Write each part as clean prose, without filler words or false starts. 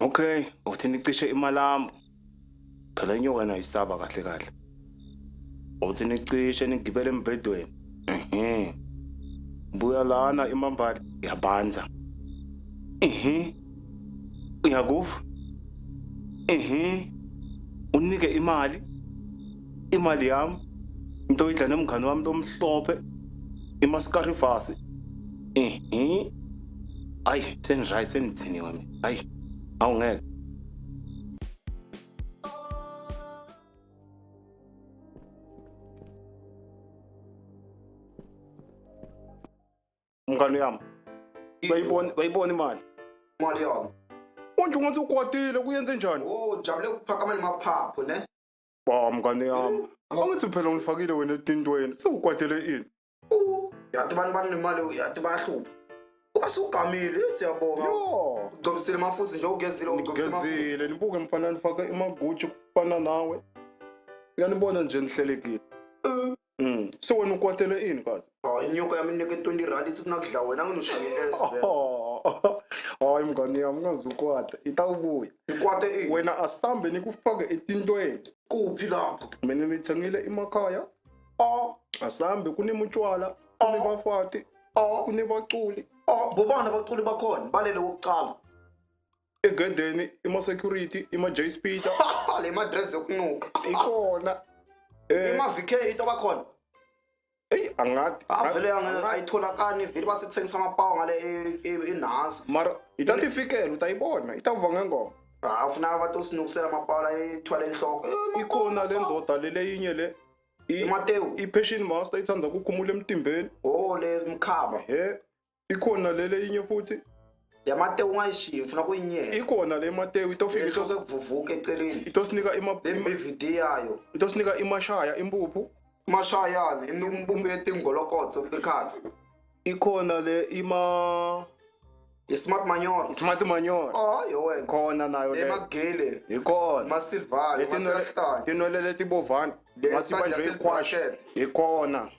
Okay, uthi nicishe imalami. Phela inyoka nayo isaba kahle kahle. Uthi nicishe nigibele embedweni. Buya lana imambala yabanza. Uyakuva? Unike imali yami. Into oyidla nomngane wami omhlophe. Imascarifasi. Ayi, sengiright senithiniwe mina. Hayi. Awungeke. Mngani yami. Bayibona imali. Imali yami. Konje ungathi ukwatile kuyenze njani? Oh, jabule ukuphakamela maphaphu ne. Mngani yami. Angithi phela ungifakile wena etintweni. Sewukwatile ini? Yathi bani nemali yathi bayahlupha. Wasugamile siyabonga. Yo. Ugcobisile mafusi nje ugezile Ngigezile nibuke mfana nifaka imagutshu kufana nawe. Uyanibona nje nihlelekile. So wena ukwatele ini kazi? Inyoka yami inike 20 rand ithi kunakudla wena nginoshaye esivele. Hayi mngani yami ngazukwata. Itawubuya. Ikwate ini? Wena asambe nikufake etintweni. Kuphi lapho? Mina nithengile emakhaya. Asambe kunemutshwala, kunebafati, kunebaculi. Bobana abaculi bakhona, balele wokuqala. Egedeni, ima-security, ima-J Speeder. Le madreds yokunuka. Ikhona. Ima-VK into bakhona. Eyi, angathi. Vele ayitholakani vele bathi kuthengisa amapawu ngale eNASA. Mara, ithathi ifikele, utayibona, itawuva ngengoma. Ufuna abantu osinukisela amapawu la ethwala enhloko. Ikhona le ndoda lele yinye le. Imateo. I-Passion Master ithanda ukukhumula emtimbeni. Le mkhaba. Ikhona lele yinye futhi. Le Mateo ungayishiya ufuna kuyinyela. Ikhona le Mateo itofika itokuvuvuka eceleni. Itosinika le video yayo. Itosinika imashaya impuphu. Mashayana impuphu yetingolokotho ekhathi. Ikhona le Smart manure. Smart manure. Yo wena. Khona nayo le. Emagele. Ikhona. Masilva, masilahla. Tinwele tibovana. Masiba nje ikhwash. Ikhona.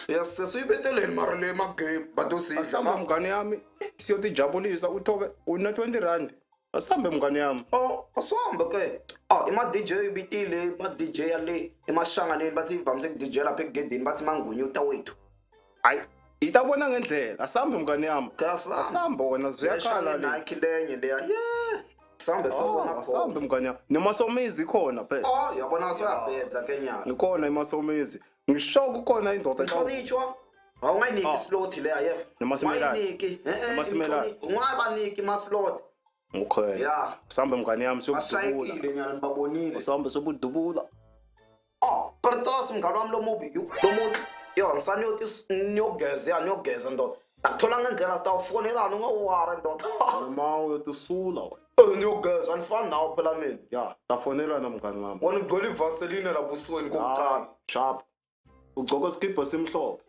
Yes, sesuyibetheleni mara le magame badosisa. Asamba mngane yami. Siyotijabulisa uthobe una 20 rand. Asambe mngane yami. Asambe ke. Ima DJ ibitile, ba DJ yale emashanganeni bathi ivamise ku DJ lapha egedini bathi mangunye utawethu. Hayi, itabona ngendlela. Asambe mngane yami. Asamba wena ziyakhala le. Nike lenye leya. Yeah. Sambe sobona khona. Asambe mngane yami. Nemasomezi khona phela. Yabona soyabhenza kenyana. Ikhona emasomezi. Ngisho kukhona indoda Ngisolitshwa. Awunganiki slot le ayef. Wayiniki. Ungabaniki maslot. Okay. Yeah. Asambe mngane yami Masayikile nyana nibabonile. Asambe sobudubula. Pertos mngane wami lo mubi. Lo muntu yo ngisanyoti niyogeza ndoda. Akuthola ngendlela sitawufonelana ngowara ndoda. Noma uyotisula wena. Niyogeza anifani nawo phela mina. Ya, tafonelana mngane wami. Wona ugcwele ivaseline lapho usweni kokuqala. Sharp. Ugcoka isikibha simhlophe.